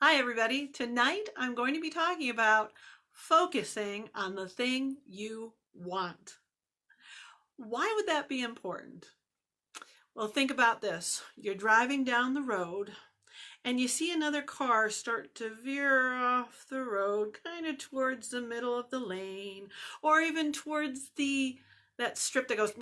Hi everybody. Tonight I'm going to be talking about focusing on the thing you want. Why would that be important? Well, think about this. You're driving down the road and you see another car start to veer off the road kind of towards the middle of the lane, or even towards that strip that goes.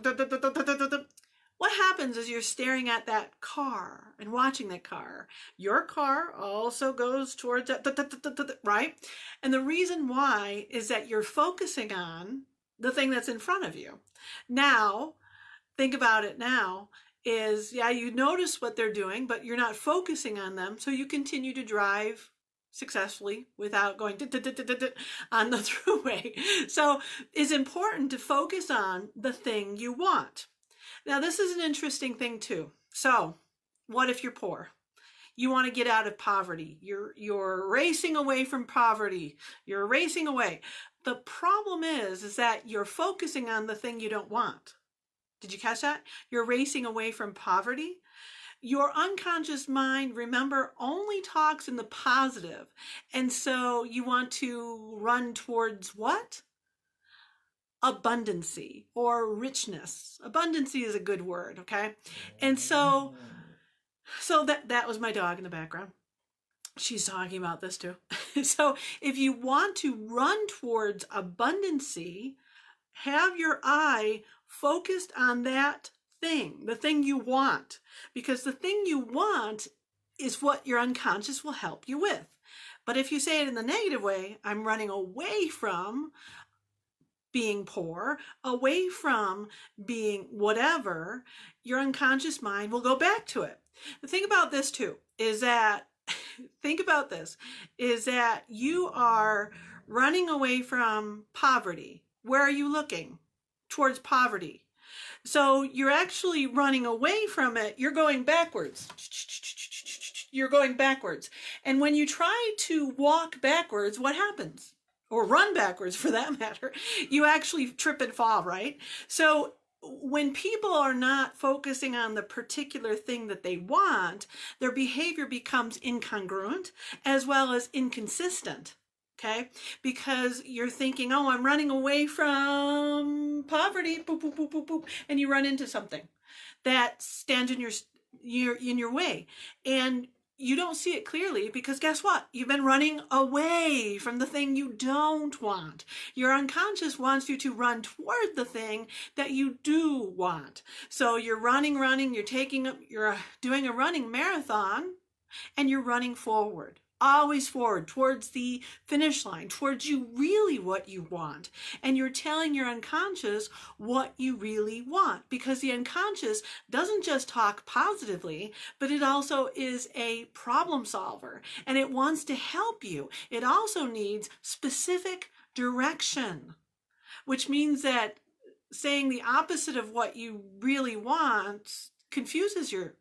What happens is you're staring at that car and watching that car. Your car also goes towards that, right? And the reason why is that you're focusing on the thing that's in front of you. Now, think about it now, is yeah, you notice what they're doing, but you're not focusing on them, so you continue to drive successfully without going on the throughway. So it's important to focus on the thing you want. Now, this is an interesting thing too. So what if you're poor? You want to get out of poverty. You're racing away from poverty. You're racing away. The problem is that you're focusing on the thing you don't want. Did you catch that? You're racing away from poverty. Your unconscious mind, remember, only talks in the positive. And so you want to run towards what? Abundancy or richness. Abundancy is a good word, okay? And so that was my dog in the background. She's talking about this too. So if you want to run towards abundancy, have your eye focused on that thing, the thing you want, because the thing you want is what your unconscious will help you with. But if you say it in the negative way, I'm running away from being poor, away from being whatever, your unconscious mind will go back to it. The thing about this too is that, think about this, is that you are running away from poverty. Where are you looking? Towards poverty. So you're actually running away from it. You're going backwards. You're going backwards. And when you try to walk backwards, what happens? Or run backwards for that matter, you actually trip and fall, right? So when people are not focusing on the particular thing that they want, their behavior becomes incongruent as well as inconsistent, okay? Because you're thinking, oh, I'm running away from poverty, boop, boop, boop, boop, boop, and you run into something that stands in your way. And you don't see it clearly because guess what? You've been running away from the thing you don't want. Your unconscious wants you to run toward the thing that you do want. So you're running, you're doing a running marathon and you're running forward. Always forward towards the finish line, towards you really what you want. And you're telling your unconscious what you really want, because the unconscious doesn't just talk positively, but it also is a problem solver and it wants to help you. It also needs specific direction, which means that saying the opposite of what you really want confuses your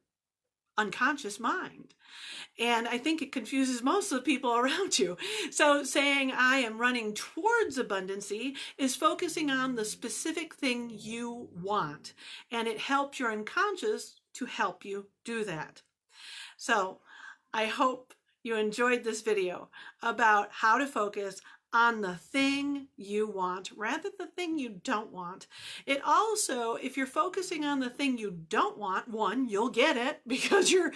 unconscious mind. And I think it confuses most of the people around you. So saying I am running towards abundancy is focusing on the specific thing you want. And it helps your unconscious to help you do that. So I hope you enjoyed this video about how to focus on the thing you want rather than the thing you don't want. It also, if you're focusing on the thing you don't want, one, you'll get it because your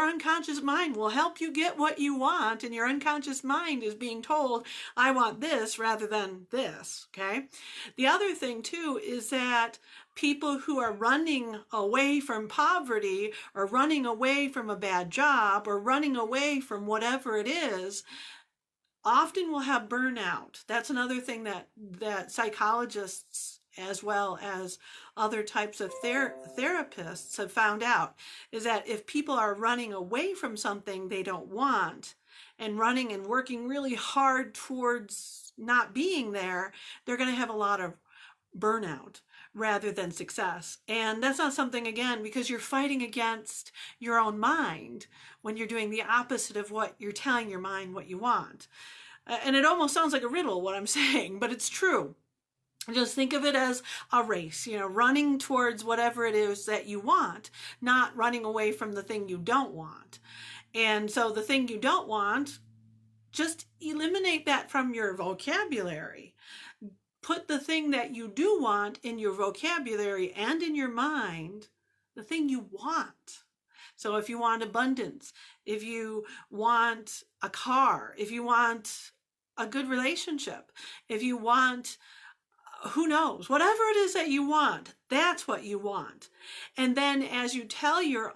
unconscious mind will help you get what you want, and your unconscious mind is being told, I want this rather than this, okay? The other thing too is that people who are running away from poverty or running away from a bad job or running away from whatever it is often will have burnout. That's another thing that psychologists as well as other types of therapists have found out, is that if people are running away from something they don't want and running and working really hard towards not being there, they're going to have a lot of burnout rather than success. And that's not something, again, because you're fighting against your own mind when you're doing the opposite of what you're telling your mind what you want. And it almost sounds like a riddle what I'm saying, but it's true. Just think of it as a race, running towards whatever it is that you want, not running away from the thing you don't want. And so the thing you don't want, just eliminate that from your vocabulary. Put the thing that you do want in your vocabulary and in your mind, the thing you want. So if you want abundance, if you want a car, if you want a good relationship, if you want, who knows, whatever it is that you want, that's what you want. And then as you tell your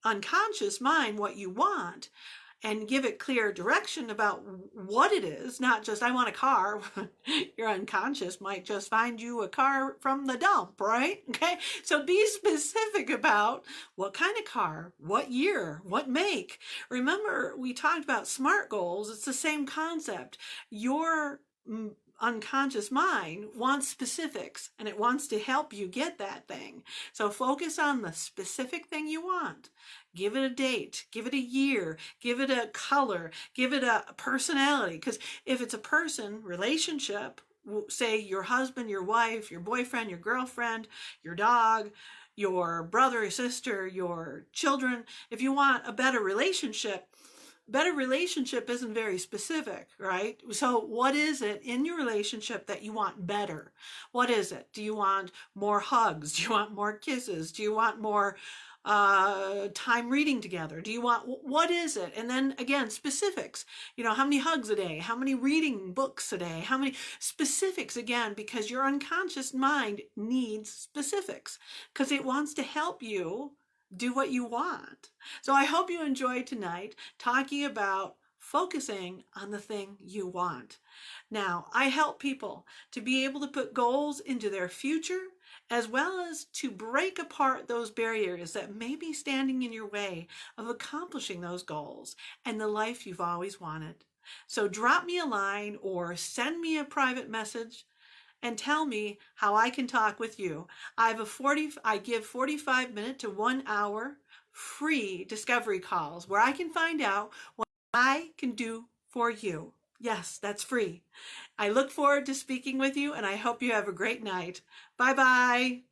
unconscious mind what you want, and give it clear direction about what it is, not just, I want a car. Your unconscious might just find you a car from the dump, right? Okay. So be specific about what kind of car, what year, what make. Remember, we talked about SMART goals. It's the same concept. Your unconscious mind wants specifics, and it wants to help you get that thing. So focus on the specific thing you want. Give it a date, give it a year, give it a color, give it a personality. Because if it's a person, relationship, say your husband, your wife, your boyfriend, your girlfriend, your dog, your brother or sister, your children, if you want a better relationship isn't very specific, right? So what is it in your relationship that you want better? What is it? Do you want more hugs? Do you want more kisses? Do you want more time reading together? Do you want, what is it? And then again, specifics, how many hugs a day, how many reading books a day, how many specifics, again, because your unconscious mind needs specifics because it wants to help you do what you want. So I hope you enjoyed tonight talking about focusing on the thing you want. Now, I help people to be able to put goals into their future, as well as to break apart those barriers that may be standing in your way of accomplishing those goals and the life you've always wanted. So drop me a line or send me a private message and tell me how I can talk with you. I give 45-minute to 1 hour free discovery calls where I can find out what I can do for you. Yes, that's free. I look forward to speaking with you, and I hope you have a great night. Bye-bye.